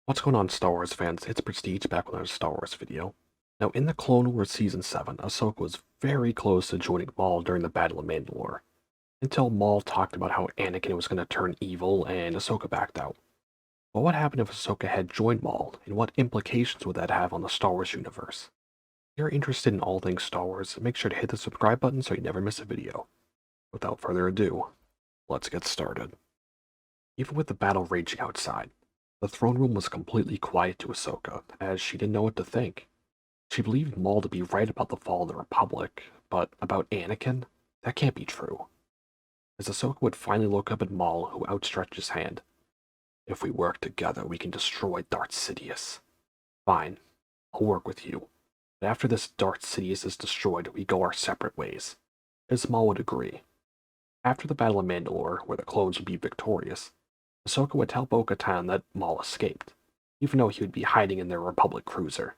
What's going on, Star Wars fans? It's Prestige back with another Star Wars video. Now, in the Clone Wars Season 7, Ahsoka was very close to joining Maul during the Battle of Mandalore, until Maul talked about how Anakin was going to turn evil and Ahsoka backed out. But what happened if Ahsoka had joined Maul, and what implications would that have on the Star Wars universe? If you're interested in all things Star Wars, make sure to hit the subscribe button so you never miss a video. Without further ado, let's get started. Even with the battle raging outside, the throne room was completely quiet to Ahsoka, as she didn't know what to think. She believed Maul to be right about the fall of the Republic, but about Anakin? That can't be true. As Ahsoka would finally look up at Maul, who outstretched his hand. If we work together, we can destroy Darth Sidious. Fine, I'll work with you. But after this Darth Sidious is destroyed, we go our separate ways. As Maul would agree. After the Battle of Mandalore, where the clones would be victorious, Ahsoka would tell Bo-Katan that Maul escaped, even though he would be hiding in their Republic cruiser.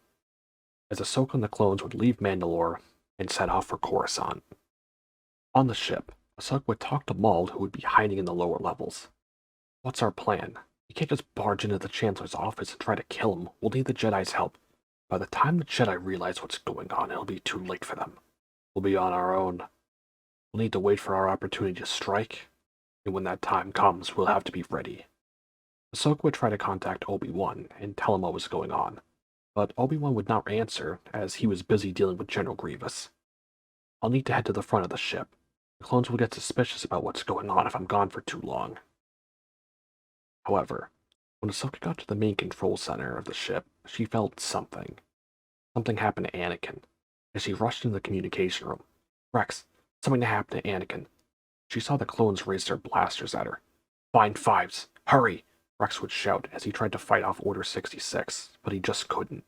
As Ahsoka and the clones would leave Mandalore and set off for Coruscant. On the ship, Ahsoka would talk to Maul, who would be hiding in the lower levels. What's our plan? We can't just barge into the Chancellor's office and try to kill him. We'll need the Jedi's help. By the time the Jedi realize what's going on, it'll be too late for them. We'll be on our own. We'll need to wait for our opportunity to strike, and when that time comes, we'll have to be ready. Ahsoka would try to contact Obi-Wan and tell him what was going on, but Obi-Wan would not answer as he was busy dealing with General Grievous. I'll need to head to the front of the ship. The clones will get suspicious about what's going on if I'm gone for too long. However, when Ahsoka got to the main control center of the ship, she felt something. Something happened to Anakin. As she rushed into the communication room, Rex, something happened to Anakin. She saw the clones raise their blasters at her. Find Fives! Hurry! Rex would shout as he tried to fight off Order 66, but he just couldn't.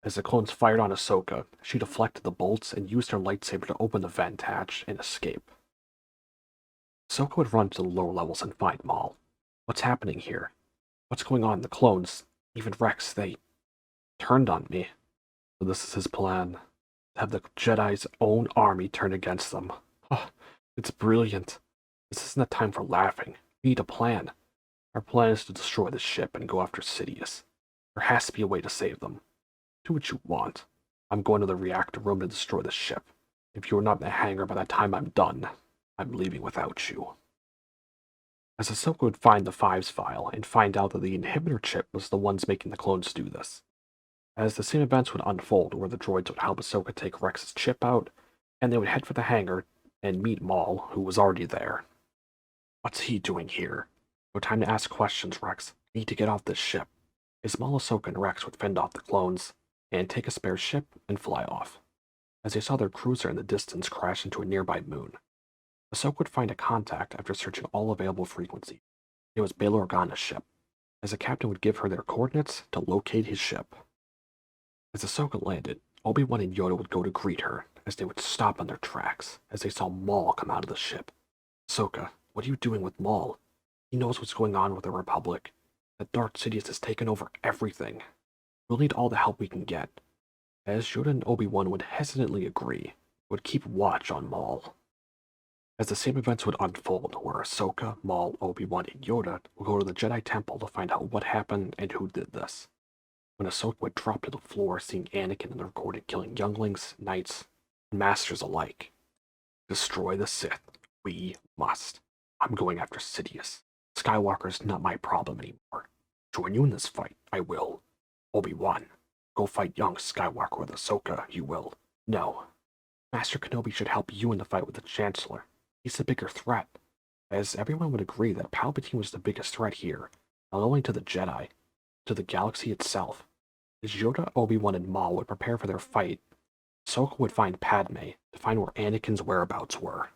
As the clones fired on Ahsoka, she deflected the bolts and used her lightsaber to open the vent hatch and escape. Ahsoka would run to the lower levels and find Maul. What's happening here? What's going on? The clones, even Rex, they turned on me. So this is his plan. To have the Jedi's own army turn against them. Oh, it's brilliant. This isn't a time for laughing. We need a plan. Our plan is to destroy the ship and go after Sidious. There has to be a way to save them. Do what you want. I'm going to the reactor room to destroy the ship. If you are not in the hangar by the time I'm done, I'm leaving without you. As Ahsoka would find the Fives file and find out that the inhibitor chip was the ones making the clones do this. As the same events would unfold where the droids would help Ahsoka take Rex's chip out, and they would head for the hangar and meet Maul, who was already there. What's he doing here? No time to ask questions, Rex. I need to get off this ship. As Maul, Ahsoka, and Rex would fend off the clones, and take a spare ship and fly off. As they saw their cruiser in the distance crash into a nearby moon, Ahsoka would find a contact after searching all available frequencies. It was Bail Organa's ship, as the captain would give her their coordinates to locate his ship. As Ahsoka landed, Obi-Wan and Yoda would go to greet her, as they would stop on their tracks, as they saw Maul come out of the ship. Ahsoka, what are you doing with Maul? He knows what's going on with the Republic, that Darth Sidious has taken over everything. We'll need all the help we can get. As Yoda and Obi-Wan would hesitantly agree, would keep watch on Maul. As the same events would unfold, where Ahsoka, Maul, Obi-Wan, and Yoda would go to the Jedi Temple to find out what happened and who did this. When Ahsoka would drop to the floor, seeing Anakin in the recording killing younglings, knights, and masters alike. Destroy the Sith. We must. I'm going after Sidious. Skywalker is not my problem anymore. Join you in this fight, I will. Obi-Wan, go fight young Skywalker with Ahsoka, you will. No. Master Kenobi should help you in the fight with the Chancellor. He's the bigger threat, as everyone would agree that Palpatine was the biggest threat here, not only to the Jedi, to the galaxy itself. As Yoda, Obi-Wan, and Maul would prepare for their fight, Ahsoka would find Padme to find where Anakin's whereabouts were.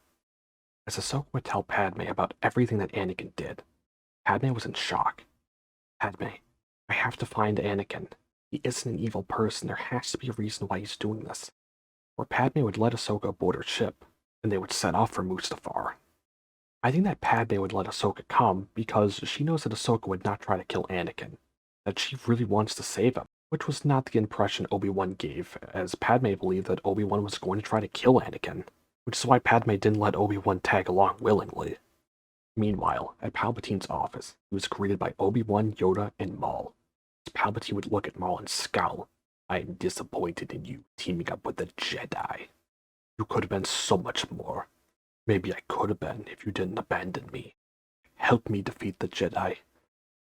As Ahsoka would tell Padme about everything that Anakin did, Padme was in shock. Padme, I have to find Anakin. He isn't an evil person. There has to be a reason why he's doing this. Where Padme would let Ahsoka aboard her ship, and they would set off for Mustafar. I think that Padme would let Ahsoka come because she knows that Ahsoka would not try to kill Anakin, that she really wants to save him, which was not the impression Obi-Wan gave, as Padme believed that Obi-Wan was going to try to kill Anakin, which is why Padme didn't let Obi-Wan tag along willingly. Meanwhile, at Palpatine's office, he was greeted by Obi-Wan, Yoda, and Maul. As Palpatine would look at Maul and scowl. I am disappointed in you teaming up with the Jedi. You could have been so much more. Maybe I could have been if you didn't abandon me. Help me defeat the Jedi,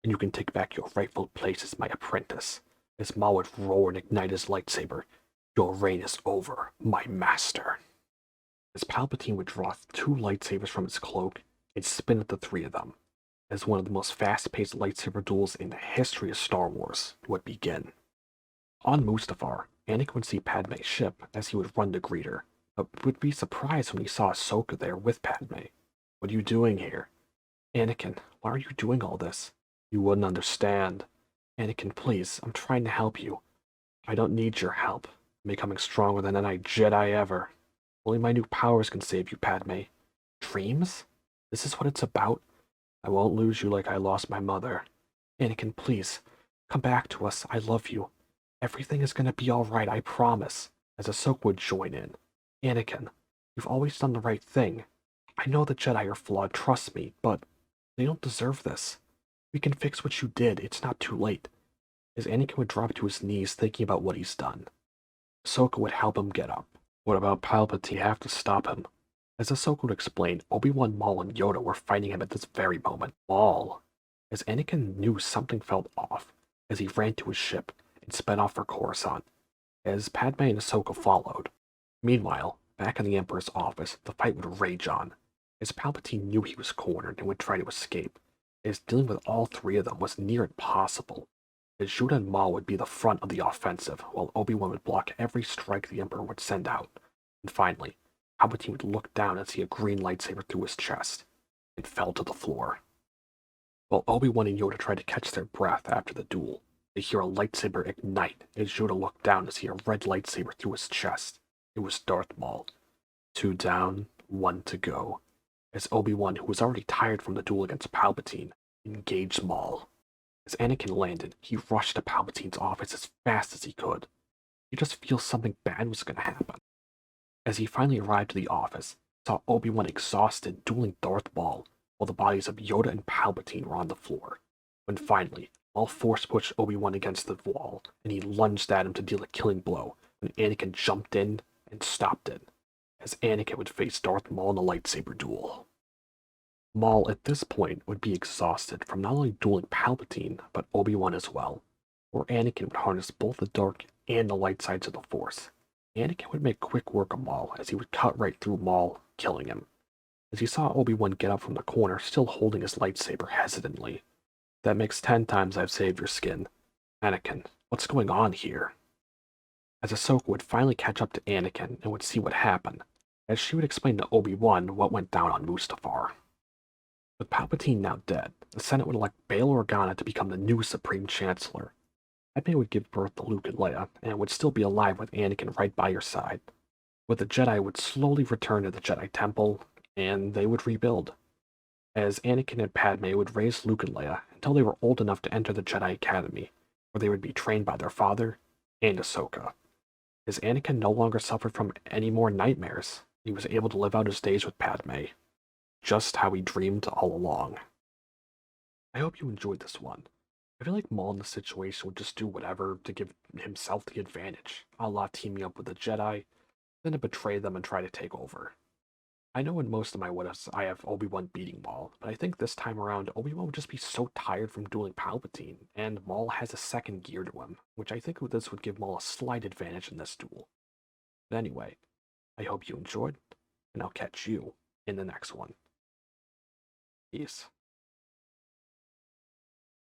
and you can take back your rightful place as my apprentice. As Maul would roar and ignite his lightsaber, your reign is over, my master. As Palpatine would draw two lightsabers from his cloak and spin at the three of them, as one of the most fast-paced lightsaber duels in the history of Star Wars would begin. On Mustafar, Anakin would see Padme's ship as he would run to greet her, but would be surprised when he saw Ahsoka there with Padme. What are you doing here? Anakin, why are you doing all this? You wouldn't understand. Anakin, please, I'm trying to help you. I don't need your help. I'm becoming stronger than any Jedi ever. Only my new powers can save you, Padme. Dreams? This is what it's about? I won't lose you like I lost my mother. Anakin, please, come back to us. I love you. Everything is gonna be alright, I promise. As Ahsoka would join in. Anakin, you've always done the right thing. I know the Jedi are flawed, trust me, but they don't deserve this. We can fix what you did, it's not too late. As Anakin would drop to his knees thinking about what he's done. Ahsoka would help him get up. What about Palpatine? Have to stop him. As Ahsoka would explain, Obi-Wan, Maul, and Yoda were fighting him at this very moment. Maul! As Anakin knew something felt off, as he ran to his ship and sped off for Coruscant, as Padme and Ahsoka followed. Meanwhile, back in the Emperor's office, the fight would rage on, as Palpatine knew he was cornered and would try to escape, as dealing with all three of them was near impossible, as Yoda and Maul would be the front of the offensive, while Obi-Wan would block every strike the Emperor would send out. And finally, Palpatine would look down and see a green lightsaber through his chest, and fell to the floor. While Obi-Wan and Yoda tried to catch their breath after the duel, they hear a lightsaber ignite as Yoda looked down to see a red lightsaber through his chest. It was Darth Maul. 2 down, 1 to go, as Obi-Wan, who was already tired from the duel against Palpatine, engaged Maul. As Anakin landed, he rushed to Palpatine's office as fast as he could. He just feels something bad was going to happen. As he finally arrived to the office, he saw Obi-Wan exhausted dueling Darth Maul, while the bodies of Yoda and Palpatine were on the floor. When finally, Maul force-pushed Obi-Wan against the wall, and he lunged at him to deal a killing blow, when Anakin jumped in and stopped it, as Anakin would face Darth Maul in a lightsaber duel. Maul, at this point, would be exhausted from not only dueling Palpatine, but Obi-Wan as well, where Anakin would harness both the dark and the light sides of the Force. Anakin would make quick work of Maul, as he would cut right through Maul, killing him. As he saw Obi-Wan get up from the corner, still holding his lightsaber hesitantly. That makes 10 times I've saved your skin. Anakin, what's going on here? As Ahsoka would finally catch up to Anakin and would see what happened, as she would explain to Obi-Wan what went down on Mustafar. With Palpatine now dead, the Senate would elect Bail Organa to become the new Supreme Chancellor. Padme would give birth to Luke and Leia, and would still be alive with Anakin right by her side. But the Jedi would slowly return to the Jedi Temple, and they would rebuild. As Anakin and Padme would raise Luke and Leia until they were old enough to enter the Jedi Academy, where they would be trained by their father and Ahsoka. As Anakin no longer suffered from any more nightmares, he was able to live out his days with Padme, just how he dreamed all along. I hope you enjoyed this one. I feel like Maul in this situation would just do whatever to give himself the advantage, a la teaming up with the Jedi, then to betray them and try to take over. I know in most of my what-ifs I have Obi-Wan beating Maul, but I think this time around Obi-Wan would just be so tired from dueling Palpatine, and Maul has a second gear to him, which I think this would give Maul a slight advantage in this duel. But anyway, I hope you enjoyed, and I'll catch you in the next one. Peace.